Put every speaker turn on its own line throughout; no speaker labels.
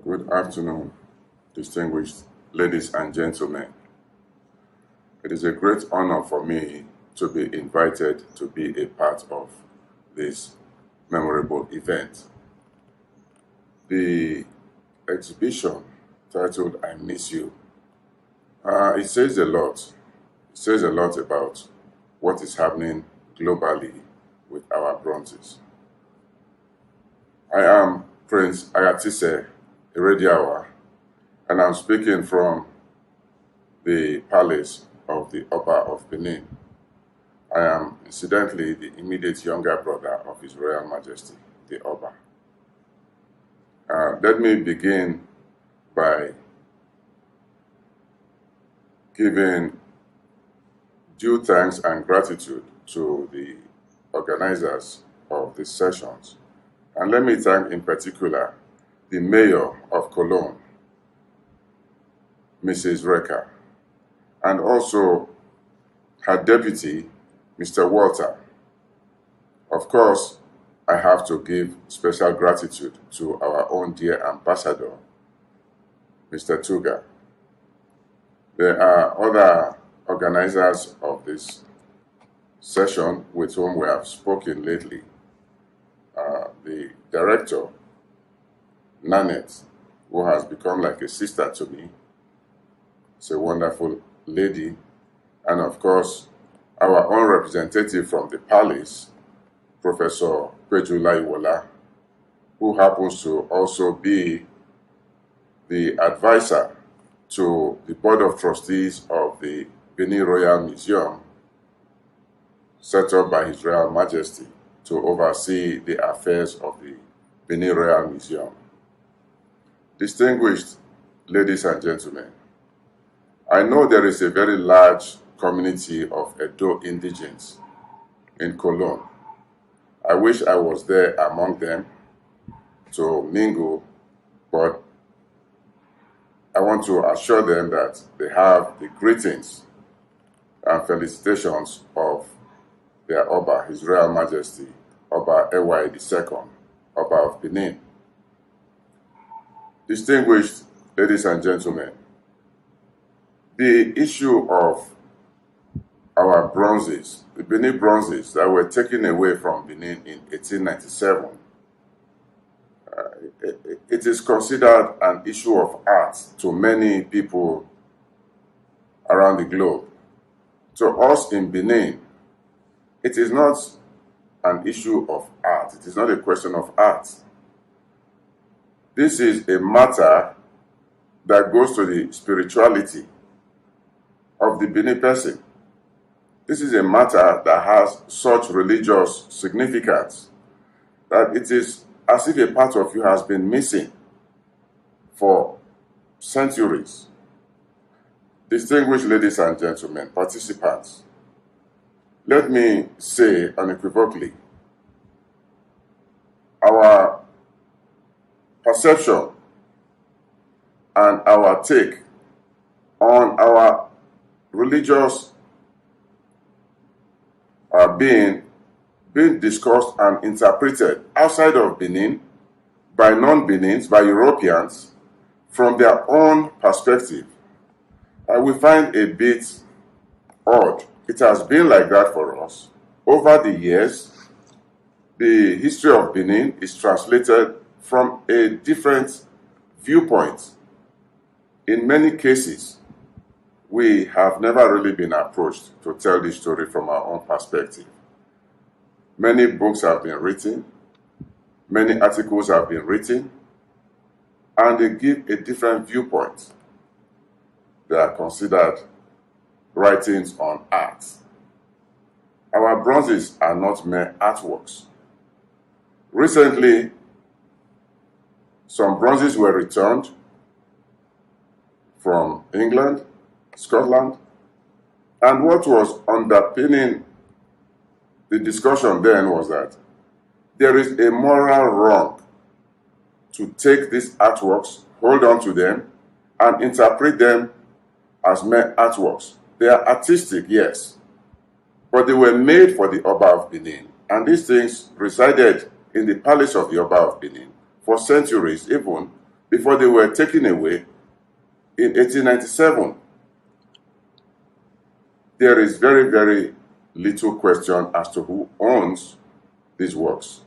Good afternoon, distinguished ladies and gentlemen. It is a great honor for me to be invited to be a part of this memorable event. The exhibition titled I Miss You, it says a lot. It says a lot about what is happening globally with our bronzes. I am Prince Aghatise, Erediauwa, and I'm speaking from the palace of the Oba of Benin. I am incidentally the immediate younger brother of His Royal Majesty, the Oba. Let me begin by giving due thanks and gratitude to the organizers of these sessions. And let me thank in particular the Mayor of Cologne, Mrs. Recker, and also her deputy, Mr. Walter. Of course, I have to give special gratitude to our own dear ambassador, Mr. Tuga. There are other organizers of this session with whom we have spoken lately. The director, Nanette, who has become like a sister to me. She's a wonderful lady. And of course, our own representative from the palace, Professor Ewuare, who happens to also be the advisor to the Board of Trustees of the Benin Royal Museum, set up by His Royal Majesty to oversee the affairs of the Benin Royal Museum. Distinguished ladies and gentlemen, I know there is a very large community of Edo indigenes in Cologne. I wish I was there among them to mingle, but I want to assure them that they have the greetings and felicitations of their Oba, His Royal Majesty, Oba Ewuare II, Oba of Benin. Distinguished ladies and gentlemen, the issue of our bronzes, the Benin bronzes that were taken away from Benin in 1897, it is considered an issue of art to many people around the globe. To us in Benin, it is not an issue of art. It is not a question of art. This is a matter that goes to the spirituality of the Benin person. This is a matter that has such religious significance that it is as if a part of you has been missing for centuries. Distinguished ladies and gentlemen, participants, let me say unequivocally, our perception and our take on our religious being discussed and interpreted outside of Benin by non-Benins, by Europeans, from their own perspective. We find a bit odd. It has been like that for us. Over the years, the history of Benin is translated from a different viewpoint. In many cases, we have never really been approached to tell this story from our own perspective. Many books have been written, many articles have been written, and they give a different viewpoint. They are considered writings on art. Our bronzes are not mere artworks. Recently, some bronzes were returned from England, Scotland, and what was underpinning the discussion then was that there is a moral wrong to take these artworks, hold on to them, and interpret them as mere artworks. They are artistic, yes, but they were made for the Oba of Benin, and these things resided in the palace of the Oba of Benin for centuries, even before they were taken away in 1897. There is very, very little question as to who owns these works.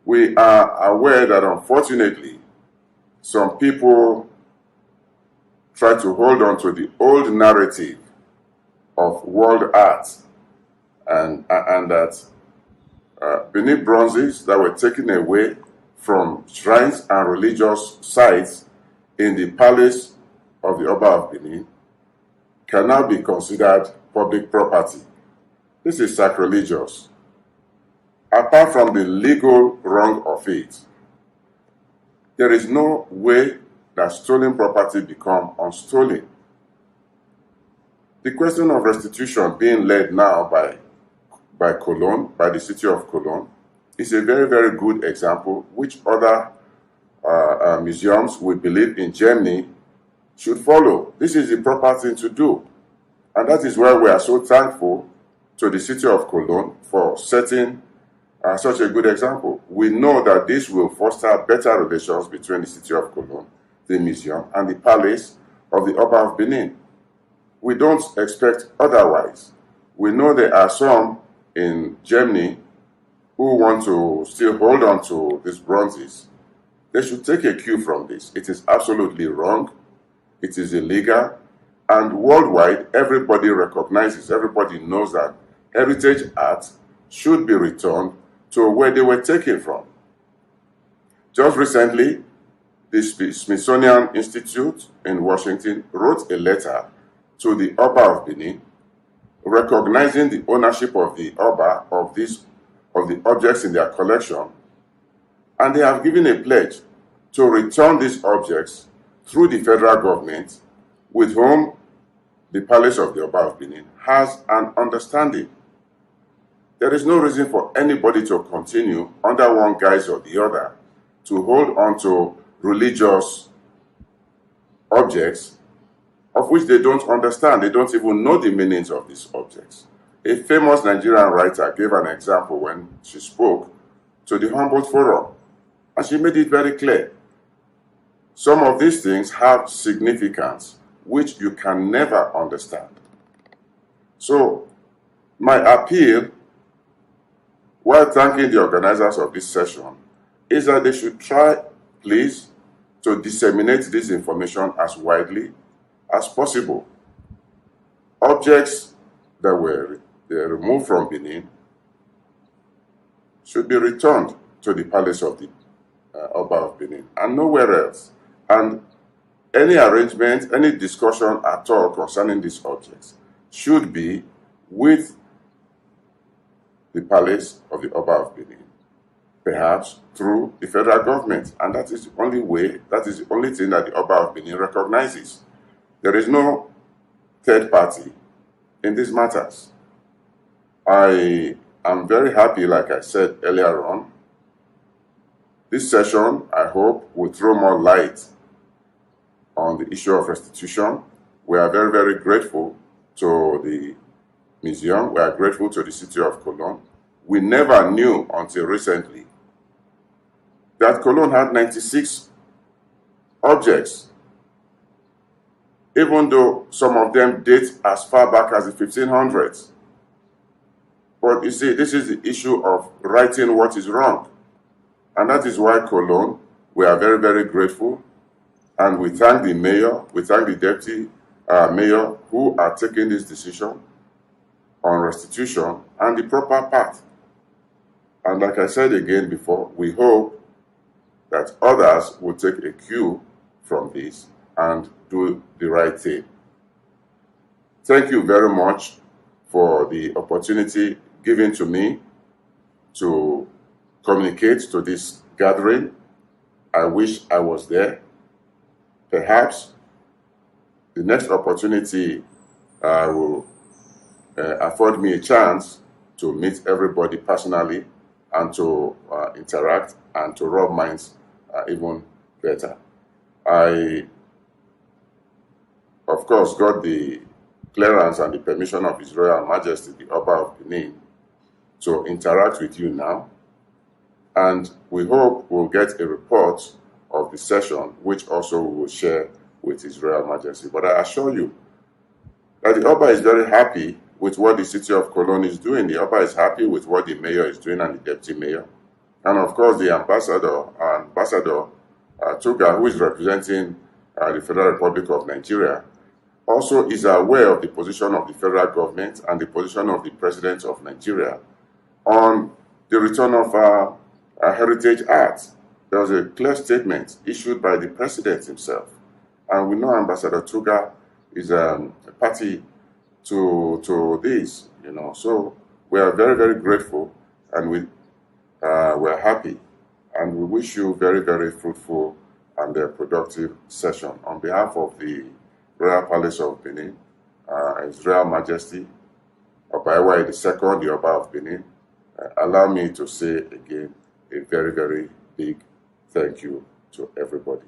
We are aware that unfortunately, some people try to hold on to the old narrative of world art and that Benin bronzes that were taken away from shrines and religious sites in the palace of the Oba of Benin can now be considered public property. This is sacrilegious. Apart from the legal wrong of it, there is no way that stolen property become unstolen. The question of restitution being led now by Cologne, by the city of Cologne, is a very, very good example which other museums we believe in Germany should follow. This is the proper thing to do. And that is why we are so thankful to the city of Cologne for setting such a good example. We know that this will foster better relations between the city of Cologne, the museum, and the palace of the Oba of Benin. We don't expect otherwise. We know there are some in Germany who want to still hold on to these bronzes. They should take a cue from this. It is absolutely wrong. It is illegal. And worldwide, everybody recognizes, everybody knows that heritage art should be returned to where they were taken from. Just recently, the Smithsonian Institute in Washington wrote a letter to the Oba of Benin recognizing the ownership of the Oba of the objects in their collection, and they have given a pledge to return these objects through the federal government, with whom the Palace of the Oba of Benin has an understanding. There is no reason for anybody to continue under one guise or the other to hold on to religious objects of which they don't understand. They don't even know the meanings of these objects. A famous Nigerian writer gave an example when she spoke to the Humboldt Forum, and she made it very clear. Some of these things have significance which you can never understand. So, my appeal, while thanking the organizers of this session, is that they should try, please, to disseminate this information as widely as possible. Objects that were removed from Benin should be returned to the palace of the Oba of Benin and nowhere else. And any arrangement, any discussion at all concerning these objects should be with the palace of the Oba of Benin, perhaps through the federal government. And that is the only way, that is the only thing that the Oba of Benin recognizes. There is no third party in these matters. I am very happy, like I said earlier on. This session, I hope, will throw more light on the issue of restitution. We are very, very grateful to the museum. We are grateful to the city of Cologne. We never knew until recently that Cologne had 96 objects, even though some of them date as far back as the 1500s. But you see, this is the issue of righting what is wrong. And that is why Cologne, we are very, very grateful. And we thank the mayor, we thank the deputy mayor who are taking this decision on restitution and the proper path. And like I said again before, we hope that others will take a cue from this and do the right thing. Thank you very much for the opportunity given to me to communicate to this gathering. I wish I was there. Perhaps the next opportunity will afford me a chance to meet everybody personally and to interact and to rub minds even better. I, of course, got the clearance and the permission of His Royal Majesty, the Oba of Benin, to interact with you now. And we hope we'll get a report of the session, which also we will share with His Royal Majesty. But I assure you that the Oba is very happy with what the city of Cologne is doing. The Oba is happy with what the mayor is doing and the deputy mayor. And of course, the ambassador, Tuga, who is representing the Federal Republic of Nigeria, also is aware of the position of the federal government and the position of the President of Nigeria on the return of heritage art. There was a clear statement issued by the President himself. And we know Ambassador Tuga is a party to this, So we are very, very grateful, and we're happy. And we wish you very, very fruitful and productive session. On behalf of the Royal Palace of Benin, His Royal Majesty, Oba Ewuare II, the Oba of Benin, allow me to say again a very, very big thank you to everybody.